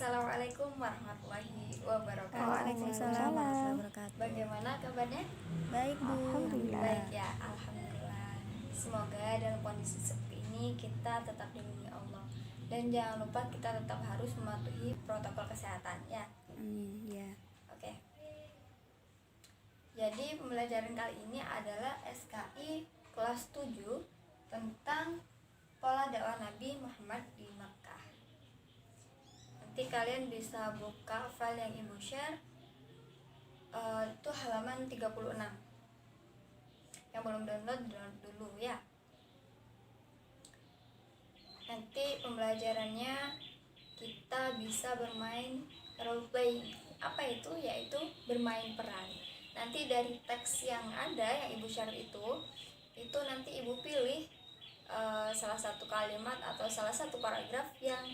Assalamualaikum warahmatullahi wabarakatuh. Waalaikumsalam warahmatullahi wabarakatuh. Bagaimana kabarnya? Baik, Bu. Alhamdulillah. Baik ya, alhamdulillah. Semoga dalam kondisi seperti ini kita tetap dilindungi Allah. Dan jangan lupa kita tetap harus mematuhi protokol kesehatan ya. Amin, ya. Oke. Jadi pembelajaran kali ini adalah SKI kelas 7 tentang pola dakwah Nabi Muhammad di Makkah. Nanti kalian bisa buka file yang Ibu share, itu halaman 36. Yang belum download dulu ya. Nanti pembelajarannya kita bisa bermain role play. Apa itu? Yaitu bermain peran. Nanti dari teks yang ada yang Ibu share itu nanti Ibu pilih salah satu kalimat atau salah satu paragraf yang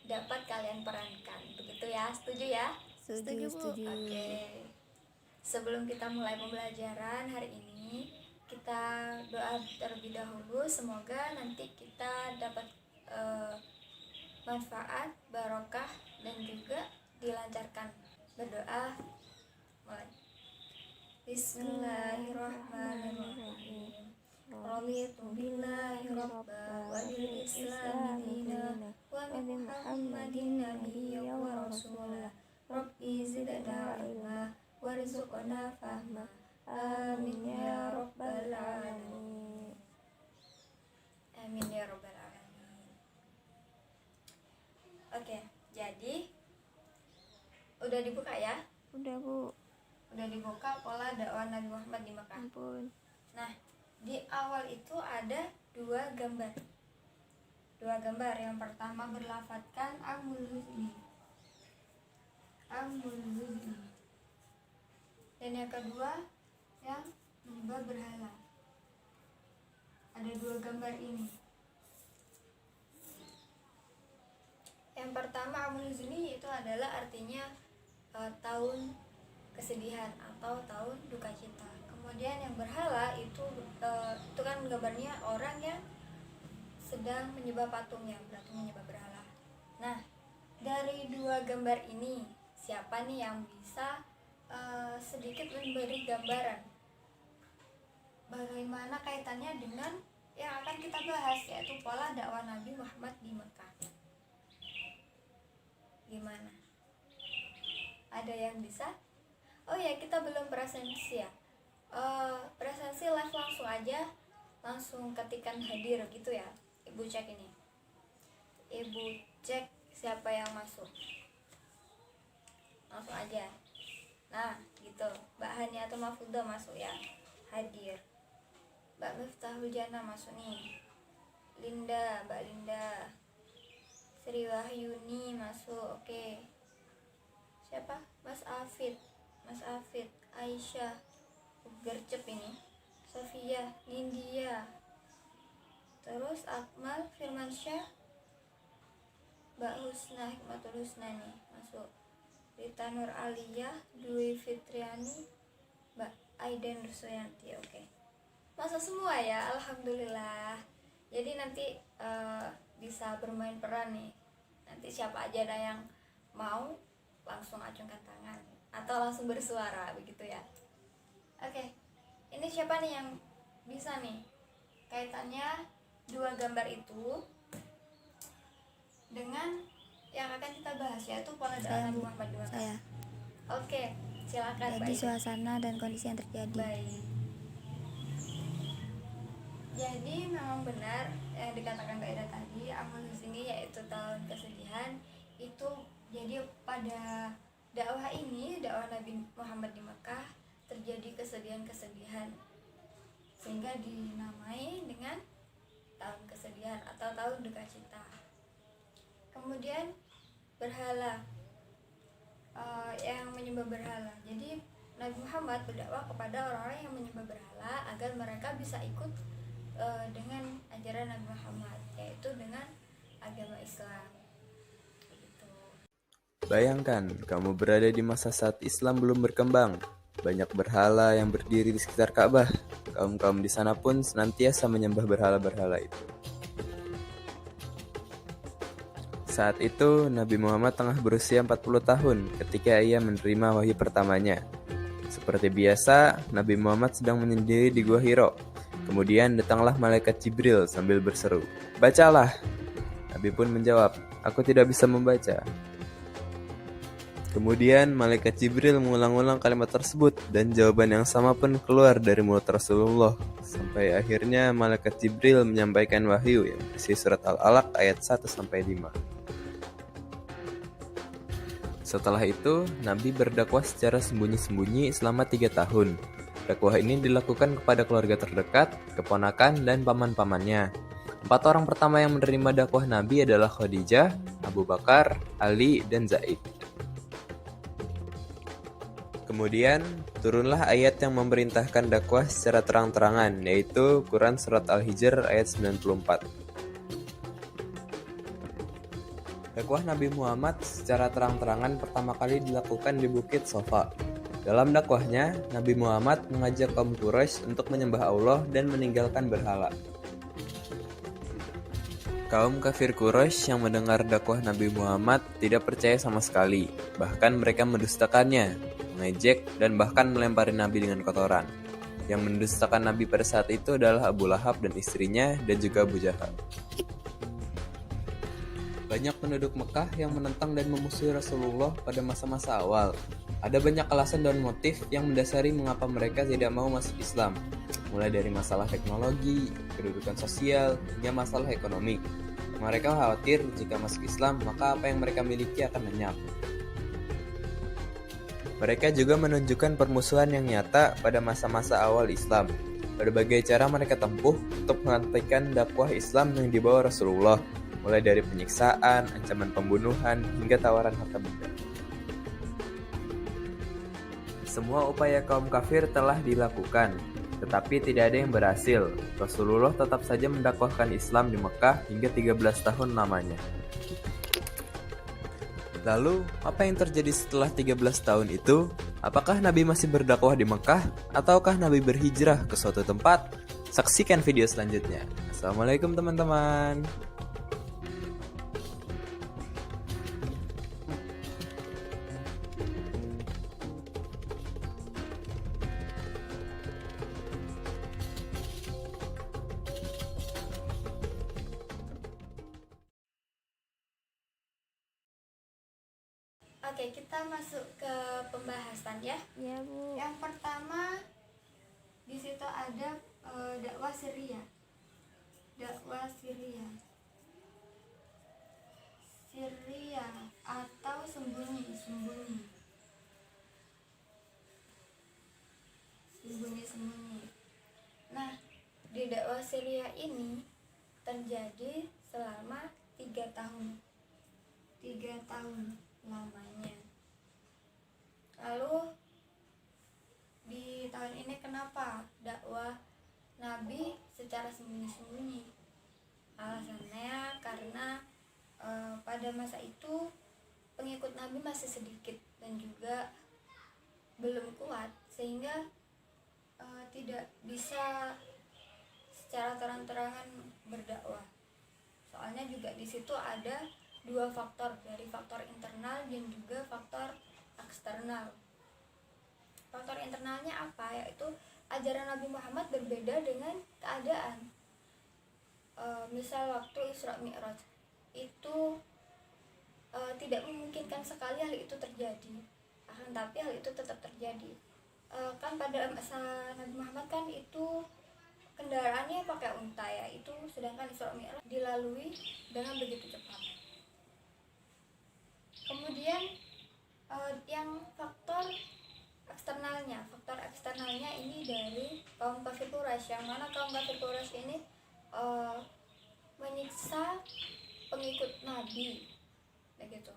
dapat kalian perankan. Begitu ya? Setuju ya? Setuju, Bu. Oke. Sebelum kita mulai pembelajaran hari ini, kita doa terlebih dahulu. Semoga nanti kita dapat manfaat, barokah, dan juga dilancarkan. Berdoa mulai. Bismillahirrahmanirrahim. Raditu billahi rabba wa bil islami dina wa bi Muhammadin nabiyya wa rasulah. Rabbi zidna ilma warzuqna fahma. Amin ya rabbal alamin. Amin ya rabbal alamin. Oke, jadi udah dibuka ya? Udah, Bu. Udah dibuka pola dakwah Nabi Muhammad di Makkah. Ampun. Nah, di awal itu ada dua gambar. Yang pertama berlafadzkan Amul-Huzni. Dan yang kedua yang menyembah berhala. Ada dua gambar ini. Yang pertama Amul-Huzni itu adalah artinya tahun kesedihan atau tahun duka cita. Kemudian yang berhala itu kan gambarnya orang yang sedang menyembah patungnya, berarti menyembah berhala. Nah, dari dua gambar ini siapa nih yang bisa sedikit memberi gambaran bagaimana kaitannya dengan yang akan kita bahas, yaitu pola dakwah Nabi Muhammad di Mekah? Gimana? Ada yang bisa? Oh ya, kita belum presensi ya. Presensi live langsung aja, langsung ketikan hadir gitu ya. Ibu cek ini. Ibu cek siapa yang masuk. Langsung aja. Nah, gitu. Mbak Hania atau Mafuda masuk ya. Hadir. Mbak Miftahul Jana masuk nih. Mbak Linda. Sri Wahyuni masuk. Oke. Siapa? Mas Afid, Aisyah, gercep ini, Sofia, Nindya, terus Akmal, Firmansyah, Mbak Husna, Hikmatul Husna nih masuk, Rita Nur Aliyah, Dwi Fitriani, Mbak Aiden Rusoyanti. Oke. Masuk semua ya, alhamdulillah. Jadi nanti bisa bermain peran nih. Nanti siapa aja ada yang mau langsung acungkan tangan atau langsung bersuara begitu ya. Oke. Ini siapa nih yang bisa nih? Kaitannya dua gambar itu dengan yang akan kita bahas, yaitu pola dakwah Nabi Muhammad di Makkah. Saya. Oke, silakan. Jadi suasana dan kondisi yang terjadi. Baik. Jadi memang benar yang dikatakan Kak Ida tadi, Amul-Huzni yaitu tahun kesedihan. Itu jadi pada dakwah ini, dakwah Nabi Muhammad di Makkah, terjadi kesedihan-kesedihan sehingga dinamai dengan tahun kesedihan atau tahun duka cita. Kemudian berhala, yang menyembah berhala. Jadi Nabi Muhammad berdakwah kepada orang-orang yang menyembah berhala agar mereka bisa ikut dengan ajaran Nabi Muhammad, yaitu dengan agama Islam. Bayangkan, kamu berada di masa saat Islam belum berkembang. Banyak berhala yang berdiri di sekitar Ka'bah. Kaum-kaum di sana pun senantiasa menyembah berhala-berhala itu. saat itu, Nabi Muhammad tengah berusia 40 tahun ketika ia menerima wahyu pertamanya. Seperti biasa, Nabi Muhammad sedang menyendiri di Gua Hiro. Kemudian datanglah malaikat Jibril sambil berseru, "Bacalah!" Nabi pun menjawab, "Aku tidak bisa membaca." Kemudian malaikat Jibril mengulang-ulang kalimat tersebut dan jawaban yang sama pun keluar dari mulut Rasulullah. Sampai akhirnya malaikat Jibril menyampaikan wahyu yang berisi surat Al-Alaq ayat 1-5. Setelah itu, Nabi berdakwah secara sembunyi-sembunyi selama 3 tahun. Dakwah ini dilakukan kepada keluarga terdekat, keponakan, dan paman-pamannya. 4 orang pertama yang menerima dakwah Nabi adalah Khadijah, Abu Bakar, Ali, dan Zaid. Kemudian, turunlah ayat yang memerintahkan dakwah secara terang-terangan, yaitu Quran Surat Al-Hijr ayat 94. Dakwah Nabi Muhammad secara terang-terangan pertama kali dilakukan di Bukit Sofa. Dalam dakwahnya, Nabi Muhammad mengajak kaum Quraisy untuk menyembah Allah dan meninggalkan berhala. Kaum kafir Quraisy yang mendengar dakwah Nabi Muhammad tidak percaya sama sekali, bahkan mereka mendustakannya, mengejek, dan bahkan melempari Nabi dengan kotoran. Yang mendustakan Nabi pada saat itu adalah Abu Lahab dan istrinya, dan juga Abu Jahal. Banyak penduduk Mekah yang menentang dan memusuhi Rasulullah pada masa-masa awal. Ada banyak alasan dan motif yang mendasari mengapa mereka tidak mau masuk Islam, mulai dari masalah teknologi, kedudukan sosial, hingga masalah ekonomi. Mereka khawatir jika masuk Islam, maka apa yang mereka miliki akan lenyap. Mereka juga menunjukkan permusuhan yang nyata pada masa-masa awal Islam. Berbagai cara mereka tempuh untuk menghentikan dakwah Islam yang dibawa Rasulullah, mulai dari penyiksaan, ancaman pembunuhan, hingga tawaran harta benda. Semua upaya kaum kafir telah dilakukan, tetapi tidak ada yang berhasil. Rasulullah tetap saja mendakwahkan Islam di Mekah hingga 13 tahun lamanya. Lalu, apa yang terjadi setelah 13 tahun itu? Apakah Nabi masih berdakwah di Mekah? Ataukah Nabi berhijrah ke suatu tempat? Saksikan video selanjutnya. Assalamualaikum teman-teman. Oke, kita masuk ke pembahasan ya. Ya, Bu. Yang pertama di situ ada dakwah Syria. Dakwah Syria. Syria atau sembunyi-sembunyi. Sembunyi-sembunyi. Nah, di dakwah Syria ini terjadi selama 3 tahun. 3 tahun lamanya. Lalu di tahun ini kenapa dakwah Nabi secara sembunyi-sembunyi? Alasannya karena pada masa itu pengikut Nabi masih sedikit dan juga belum kuat, sehingga tidak bisa secara terang-terangan berdakwah. Soalnya juga di situ ada 2 faktor, dari faktor internal dan juga faktor eksternal. Faktor internalnya apa? Yaitu ajaran Nabi Muhammad berbeda dengan keadaan. Misal waktu Isra Mi'raj itu tidak memungkinkan sekali hal itu terjadi, akan tapi hal itu tetap terjadi. Kan pada masa Nabi Muhammad kan itu kendaraannya pakai unta ya, itu sedangkan Isra Mi'raj dilalui dengan begitu cepat. Kemudian yang faktor eksternalnya ini dari kaum kafir Quraisy, yang mana kaum kafir Quraisy ini menyiksa pengikut Nabi, begitu,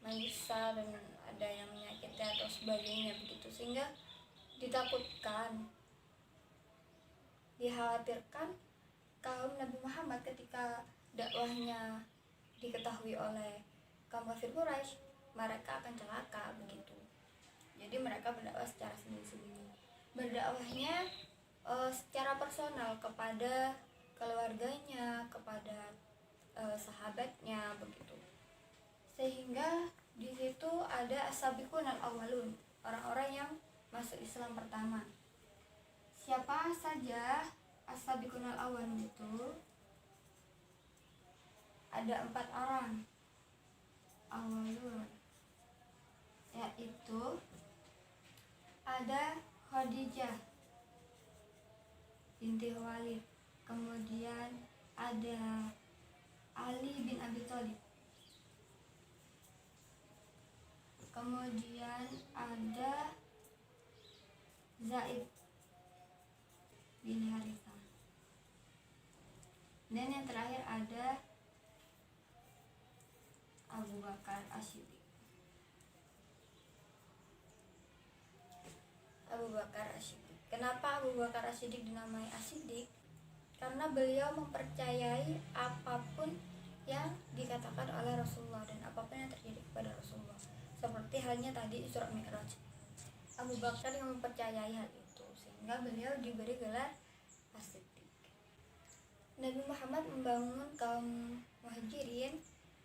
menyiksa dan ada yang menyakiti atau sebagainya begitu, sehingga ditakutkan, dikhawatirkan kaum Nabi Muhammad ketika dakwahnya diketahui oleh kaum kafir Quraisy, mereka akan celaka begitu. Jadi mereka berdakwah secara sembunyi-sembunyi. Berdakwahnya secara personal kepada keluarganya, kepada sahabatnya begitu. Sehingga di situ ada as-sabiqun al-awwalun, orang-orang yang masuk Islam pertama. Siapa saja as-sabiqun al-awwalun itu? Ada 4 orang awalun, yaitu ada Khadijah binti Khuwailid, kemudian ada Ali bin Abi Thalib, kemudian ada Zaid bin Harithah, dan yang terakhir ada Abu Bakar As-Siddiq. Abu Bakar As-Siddiq. Kenapa Abu Bakar As-Siddiq dinamai As-Siddiq? Karena beliau mempercayai apapun yang dikatakan oleh Rasulullah dan apapun yang terjadi kepada Rasulullah. Seperti halnya tadi Isra Mi'raj. Abu Bakar yang mempercayai hal itu, sehingga beliau diberi gelar As-Siddiq. Nabi Muhammad membangun kaum Muhajirin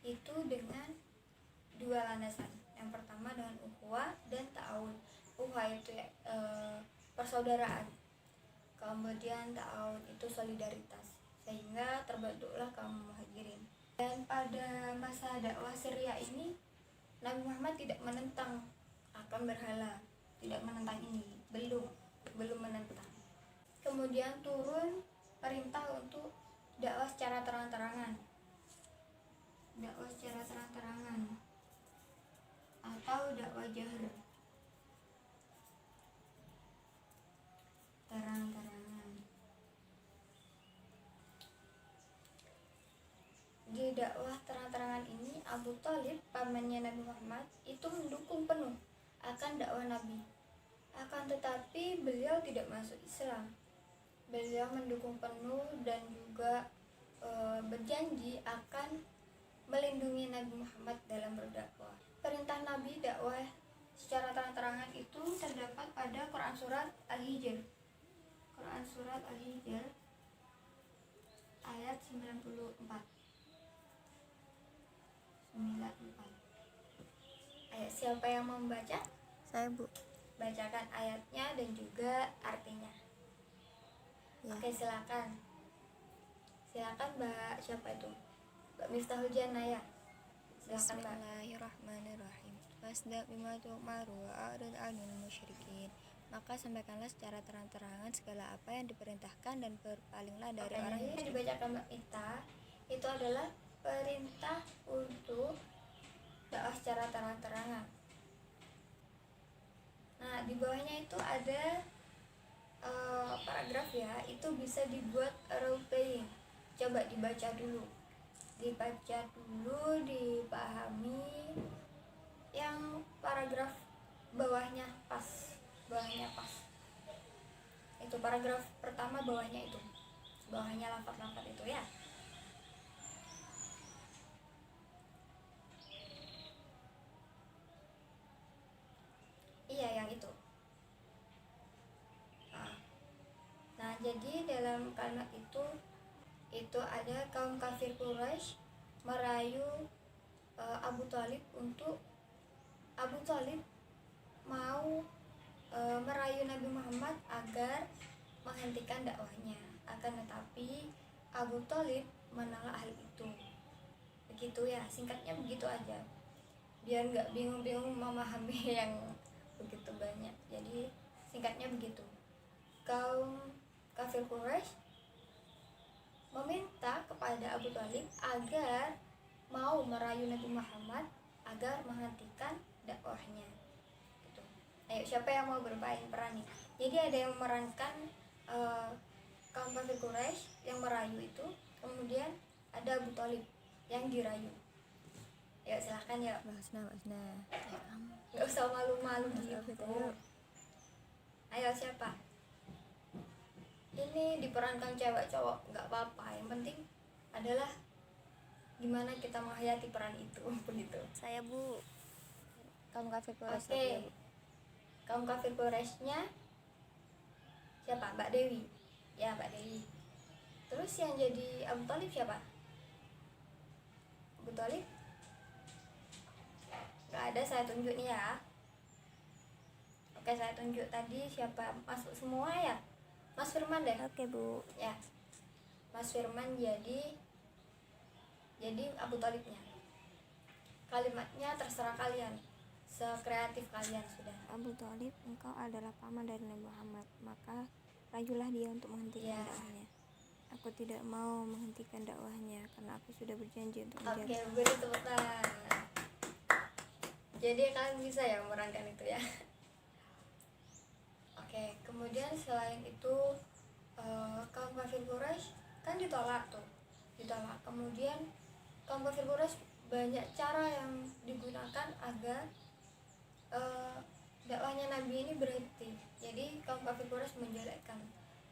itu dengan 2 landasan. Yang pertama dengan ukhuwah dan ta'awun. Ukhuwah itu persaudaraan, kemudian ta'awun itu solidaritas, sehingga terbentuklah kaum Muhajirin. Dan pada masa dakwah Syria ini Nabi Muhammad tidak menentang akan berhala, tidak menentang ini, belum menentang. Kemudian turun perintah untuk dakwah secara terang-terangan atau dakwah jahr, terang-terangan. Di dakwah terang-terangan ini Abu Thalib, pamannya Nabi Muhammad, itu mendukung penuh akan dakwah Nabi. Akan tetapi beliau tidak masuk Islam. Beliau mendukung penuh dan juga berjanji akan melindungi Nabi Muhammad dalam berdakwah. Perintah Nabi dakwah secara terang-terangan itu terdapat pada Quran surat Al-Hijr. Quran surat Al-Hijr ayat 94. Ayat, siapa yang mau membaca? Saya, Bu. Bacakan ayatnya dan juga artinya. Ya. Oke, silakan Mbak. Siapa itu? Mbak Miftahul Jannah ya. Silakan Mbak. Bismillahirrahmanirrahim. Fasda bima tu'maru wa a'rid 'anil musyrikin. Maka sampaikanlah secara terang-terangan segala apa yang diperintahkan dan berpalinglah dari orang yang yang dibacakan Mbak Ita itu adalah perintah untuk dakwah secara terang-terangan. Nah, di bawahnya itu ada paragraf ya, itu bisa dibuat role playing. Coba dibaca dulu, dipahami. Yang paragraf bawahnya pas. Itu paragraf pertama bawahnya itu. Bawahnya lafaz-lafaz itu ya. Iya, yang itu. Nah, jadi dalam kalimat itu ada kaum kafir Quraisy merayu Abu Thalib untuk Abu Thalib mau merayu Nabi Muhammad agar menghentikan dakwahnya. Akan tetapi Abu Thalib menolak hal itu. Begitu ya, singkatnya begitu aja. Biar nggak bingung-bingung memahami yang begitu banyak. Jadi singkatnya begitu. Kaum kafir Quraisy meminta kepada Abu Thalib agar mau merayu Nabi Muhammad agar menghentikan dakwahnya. Gitu. Ayo, siapa yang mau bermain peran nih? Jadi ada yang memerankan kaum kafir Quraisy yang merayu itu, kemudian ada Abu Thalib yang dirayu. Ayo silahkan ya. Basna. Ya, kamu. Nggak usah malu-malu gitu. Ayo, siapa? Ini diperankan cewek cowok nggak apa-apa, yang penting adalah gimana kita menghayati peran itu. Begitu. Saya, Bu. Kaum kafir Quraisy. Oke. Ya, Bu. Kaum kafir Quraisynya siapa? Mbak Dewi. Ya, Mbak Dewi. Terus yang jadi Abu Thalib siapa? Abu Thalib Gak ada, saya tunjuk nih ya. Oke, saya tunjuk tadi siapa masuk semua ya. Mas Firman deh. Oke Bu. Ya, Mas Firman jadi Abu Thalibnya. Kalimatnya terserah kalian, sekreatif kalian sudah. Abu Thalib, engkau adalah paman dari Nabi Muhammad, maka rayulah dia untuk menghentikan Ya. dakwahnya. Aku tidak mau menghentikan dakwahnya karena aku sudah berjanji untuk Oke, menjaga. beri tepuk tangan. Jadi kalian bisa ya memerankan itu ya. Oke, kemudian selain itu kaum kafir Quraisy kan ditolak. Kemudian kaum kafir Quraisy banyak cara yang digunakan agar dakwahnya Nabi ini berhenti. Jadi kaum kafir Quraisy menjelekkan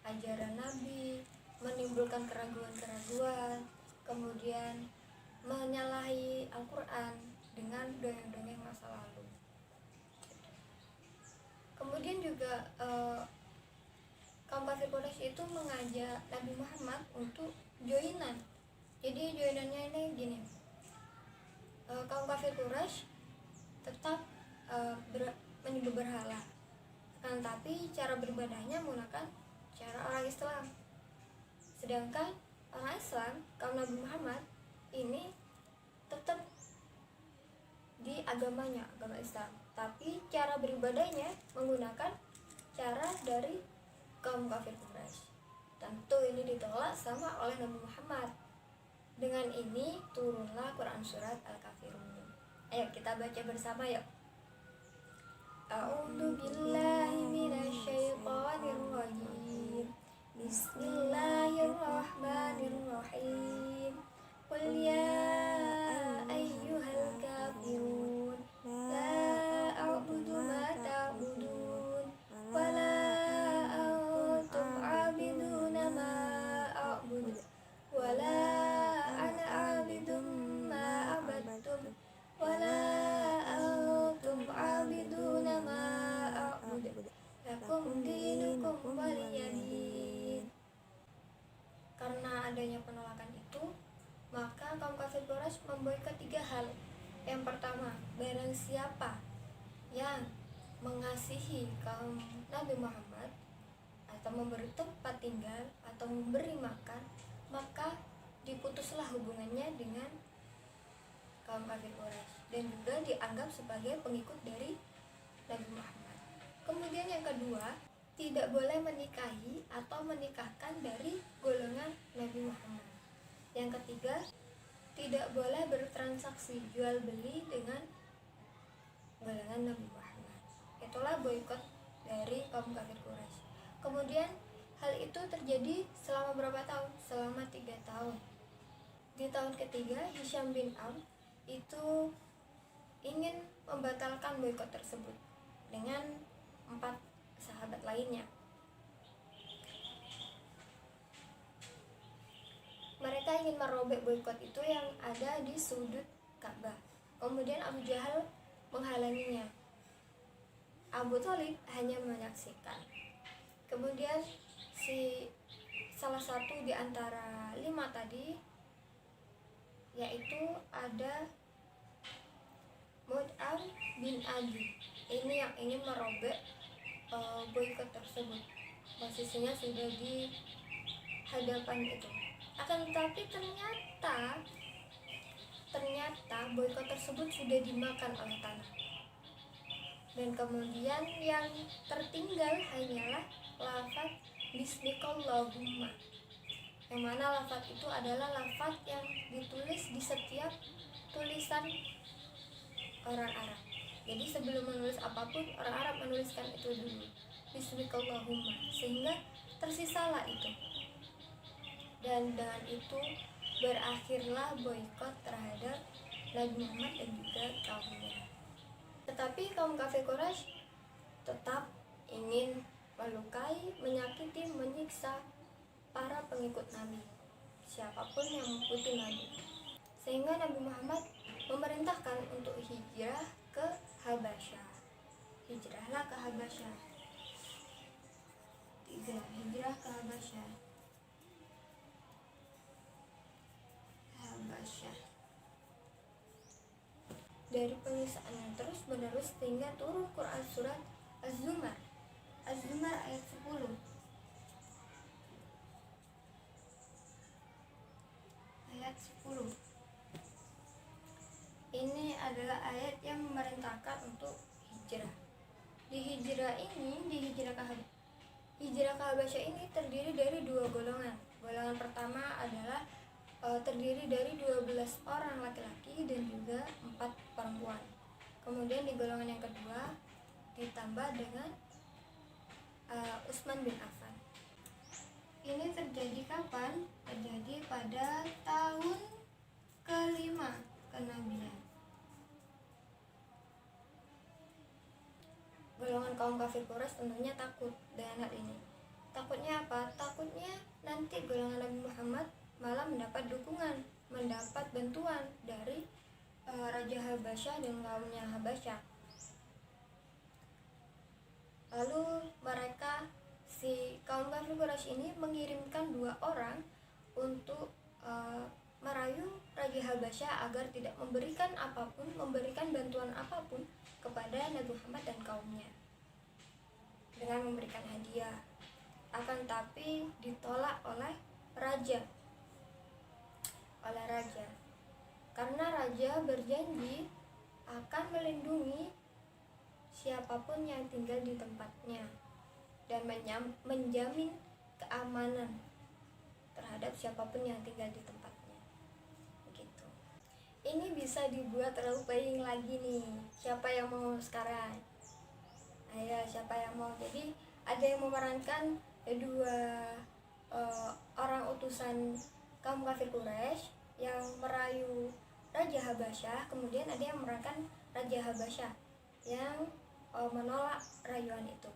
ajaran Nabi, menimbulkan keraguan-keraguan, kemudian menyalahi Al-Quran dengan dongeng-dongeng masa lalu. Kemudian juga kaum kafir Quraisy itu mengajak Nabi Muhammad untuk joinan. Jadi joinannya ini gini, kaum kafir Quraisy tetap menyembah berhala, kan, tapi cara beribadahnya menggunakan cara orang Islam. Sedangkan orang Islam, kaum Nabi Muhammad ini tetap di agamanya, agama Islam, tapi cara beribadahnya menggunakan cara dari kaum kafir Quraisy. Tentu ini ditolak sama oleh Nabi Muhammad. Dengan ini turunlah Quran surat Al-Kafirun. Ayo kita baca bersama yuk. A'udzu billahi minasyaitonir rajim. Bismillahirrahmanirrahim. Qul ya ayyuhal kafirun la a'budu ma ta'budun wa la antum 'abiduna ma a'budu wa la ana 'abidum ma abadtum wa la antum 'abiduna ma a'budu lakum dinukum waliyadin. Karena adanya penolakan itu, maka kaum kafir Quraisy memboikot 3 hal. Yang pertama, barang siapa yang mengasihi kaum Nabi Muhammad atau memberi tempat tinggal atau memberi makan, maka diputuslah hubungannya dengan kaum kafir Quraisy dan juga dianggap sebagai pengikut dari Nabi Muhammad. Kemudian yang kedua, tidak boleh menikahi atau menikahkan dari golongan Nabi Muhammad. Yang ketiga, tidak boleh bertransaksi jual beli dengan golongan Nabi Muhammad. Itulah boikot dari kaum kafir Quraisy. Kemudian hal itu terjadi selama berapa tahun? Selama 3 tahun. Di tahun ketiga, Hisham bin Amr itu ingin membatalkan boikot tersebut dengan 4 sahabat lainnya. Mereka ingin merobek boikot itu yang ada di sudut Ka'bah. Kemudian Abu Jahal menghalanginya. Abu Thalib hanya menyaksikan. Kemudian salah satu di antara 5 tadi, yaitu ada Mut'am bin Adi. Ini yang ingin merobek boikot tersebut. Posisinya sudah di hadapan itu. Akan tetapi ternyata boikot tersebut sudah dimakan oleh tanah. Dan kemudian yang tertinggal hanyalah lafaz Bismikallahumma, yang mana lafaz itu adalah lafaz yang ditulis di setiap tulisan orang Arab. Jadi sebelum menulis apapun, orang Arab menuliskan itu dulu, Bismikallahumma, sehingga tersisalah itu. Dan dengan itu berakhirlah boikot terhadap Nabi Muhammad dan juga kaumnya. Tetapi kaum kafir Quraisy tetap ingin melukai, menyakiti, menyiksa para pengikut Nabi, siapapun yang mengikuti Nabi. Sehingga Nabi Muhammad memerintahkan untuk hijrah ke Habasyah. Hijrahlah ke Habasyah. 3. Hijrah ke Habasyah. dari penyiksaan terus menerus sehingga turun Quran surat Az-Zumar ayat 10. Ayat 10. Ini adalah ayat yang memerintahkan untuk hijrah. Di hijrah ke Habasyah ini terdiri dari dua golongan. Golongan pertama adalah terdiri dari 12 orang laki-laki dan juga 4 perempuan. Kemudian di golongan yang kedua ditambah dengan Utsman bin Affan. Ini terjadi kapan? Terjadi pada tahun ke-5 kenabian. Golongan kaum kafir Quraisy tentunya takut dengan hal ini. Takutnya apa? Takutnya nanti golongan Nabi Muhammad malah mendapat dukungan, mendapat bantuan dari Raja Habasyah dan kaumnya Habasyah. Lalu mereka, si kaum kafir Quraisy ini mengirimkan 2 orang untuk merayu Raja Habasyah agar tidak memberikan bantuan apapun kepada Nabi Muhammad dan kaumnya dengan memberikan hadiah. Akan tapi ditolak oleh raja. Karena raja berjanji akan melindungi siapapun yang tinggal di tempatnya dan menjamin keamanan terhadap siapapun yang tinggal di tempatnya. Begitu. Ini bisa dibuat role playing lagi nih. Siapa yang mau sekarang? Ayo, siapa yang mau? Jadi ada yang memerankan 2 orang utusan kaum kafir Quraisy yang merayu Raja Habasyah, kemudian ada yang memerankan Raja Habasyah yang menolak rayuan itu.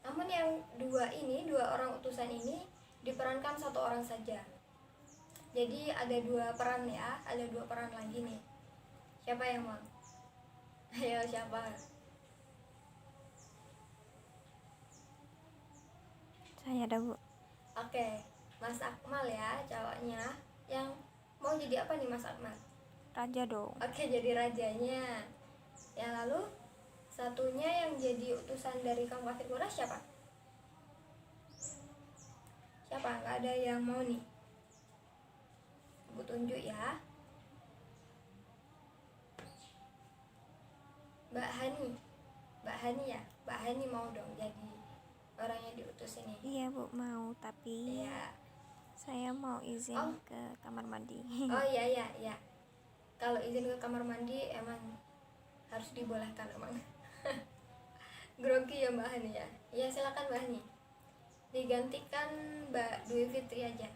Namun yang 2 orang utusan ini diperankan 1 orang saja. Jadi ada 2 peran ya, ada 2 peran lagi nih. Siapa yang mau? Ayo, siapa? Saya ada, Bu. Oke, Mas Akmal ya cowoknya. Yang mau jadi apa nih Mas Akmal? Raja dong. Oke, jadi rajanya. Yang lalu satunya yang jadi utusan dari kaum kafir Quraisy siapa? Siapa? Nggak ada yang mau nih. Ibu tunjuk ya. Mbak Hani ya. Mbak Hani mau dong jadi orang yang diutus ini. Iya, Bu, mau, tapi Iya. saya mau izin ke kamar mandi. Oh iya. Kalau izin ke kamar mandi emang harus dibolehkan emang. Grogi ya Mbak Hani ya. Iya, silakan Mbak Hani. Digantikan Mbak Dwi Fitri aja.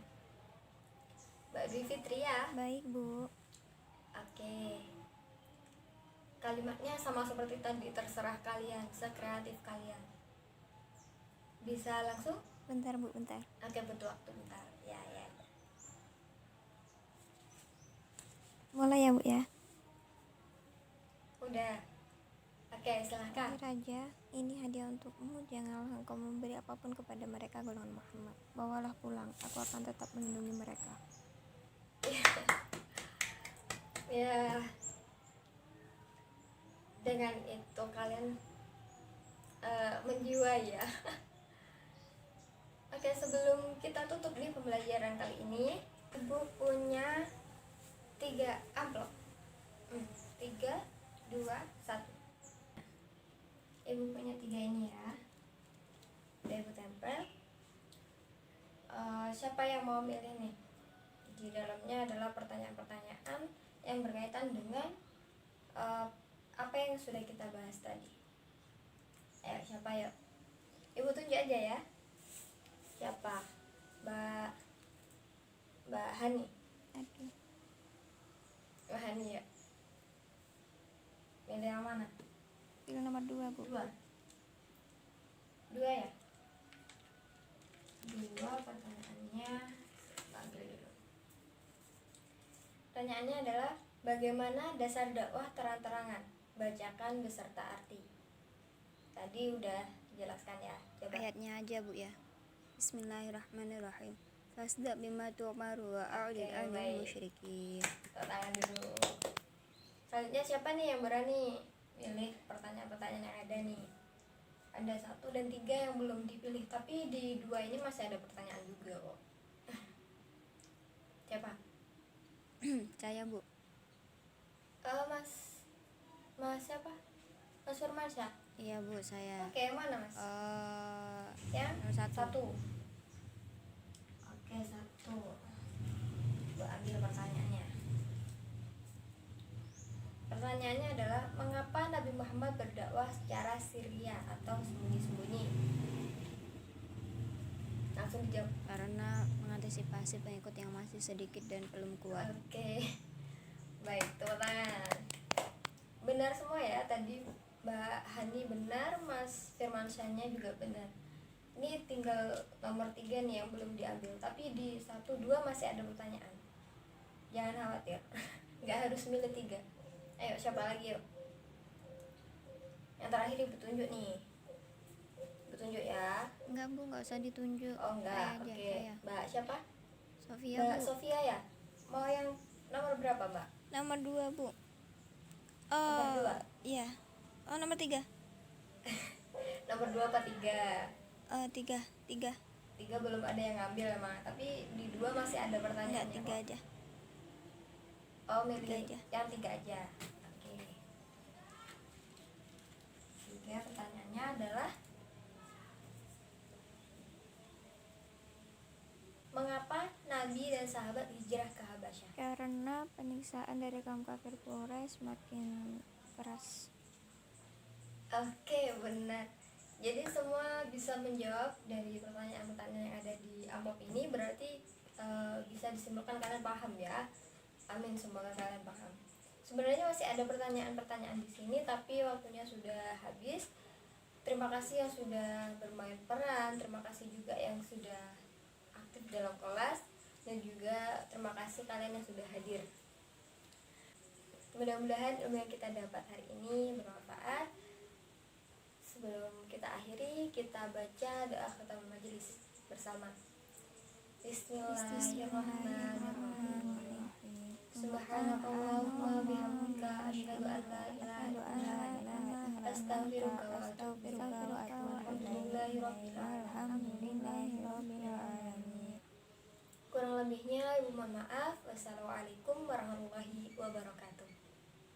Mbak Dwi Fitri ya. Baik, Bu. Oke. Kalimatnya sama seperti tadi, terserah kalian, sekreatif kalian. Bisa langsung? Bentar, Bu, bentar. Oke, butuh waktu bentar. Ya. Mulai ya, Bu ya. Udah. Oke, silahkan. Hai Raja, ini hadiah untukmu. Janganlah engkau memberi apapun kepada mereka golongan Muhammad. Bawalah pulang, aku akan tetap melindungi mereka. Ya, dengan itu kalian menjiwai ya. Oke, sebelum kita tutup nih pembelajaran kali ini, Ibu punya 3 amplop. 3, 2, 1. Ibu punya 3 ini ya. Udah Ibu tempel. Siapa yang mau milih nih? Di dalamnya adalah pertanyaan-pertanyaan yang berkaitan dengan apa yang sudah kita bahas tadi. Ayo, siapa yuk? Ibu tunjuk aja ya. Siapa? Mbak Hani. Aduh, Mbak Hani ya. Milih yang mana? pilih nomor 2, Bu. 2 ya? 2 pertanyaannya. Ambil dulu. Pertanyaannya adalah bagaimana dasar dakwah terang-terangan? Bacakan beserta arti. Tadi udah dijelaskan ya. Coba. Ayatnya aja, Bu ya. Bismillahirrahmanirrahim. Fasda bima tu'maru wa a'rid 'anil musyrikin. Tepuk tangan dulu. Selanjutnya siapa nih yang berani pilih pertanyaan-pertanyaan yang ada nih? Ada 1 dan 3 yang belum dipilih, tapi di 2 ini masih ada pertanyaan juga kok. Siapa? Saya, Bu. Mas siapa? Mas Firmansyah. Iya, Bu, saya. Oke, yang mana Mas? Yang nomor 1. 1. Oke, 1. Gua ambil pertanyaannya. Pertanyaannya adalah, mengapa Nabi Muhammad berdakwah secara sirriah atau sembunyi-sembunyi? Langsung dijawab. Karena mengantisipasi pengikut yang masih sedikit dan belum kuat. Oke. Baik, tepuk tangan. Benar semua ya, tadi Mbak Hani benar, Mas Firmansyahnya juga benar. Ini tinggal nomor 3 nih yang belum diambil, tapi di 1, 2 masih ada pertanyaan. Jangan khawatir. Nggak harus milih 3. Ayo, siapa lagi yuk? Yang terakhir petunjuk nih. Petunjuk ya. Enggak, Bu, enggak usah ditunjuk. Oh enggak, Saya aja, oke. saya. Mbak siapa? Sofia, Mbak Bu. Sofia ya? Mau yang nomor berapa, Mbak? Nomor 2, Bu. Nomor 2? Iya. Oh, nomor 3. Nomor 2 apa 3? 3. 3 belum ada yang ngambil emang, tapi di 2 masih ada Enggak, pertanyaannya. 3 aja. Oh, milih 3 aja. yang 3 aja. Oke. 3 pertanyaannya adalah, mengapa Nabi dan sahabat hijrah ke Habasyah? Karena penyiksaan dari kaum kafir Quraisy semakin keras. Oke, benar. Jadi semua bisa menjawab dari pertanyaan-pertanyaan yang ada di amplop ini, berarti bisa disimpulkan kalian paham ya. Amin, semoga kalian paham. Sebenarnya masih ada pertanyaan-pertanyaan di sini, tapi waktunya sudah habis. Terima kasih yang sudah bermain peran, terima kasih juga yang sudah aktif dalam kelas, dan juga terima kasih kalian yang sudah hadir. Mudah-mudahan ilmu yang kita dapat hari ini bermanfaat. Sebelum kita akhiri, kita baca doa khatam majelis bersama. Bismillahirrahmanirrahim. Subhanakallahumma bihamdika asyhadu an la ilaha illa anta astaghfiruka wa atubu ilaik. Alhamdulillahirabbil alamin. Kurang lebihnya ibu mohon maaf. Wassalamualaikum warahmatullahi wabarakatuh.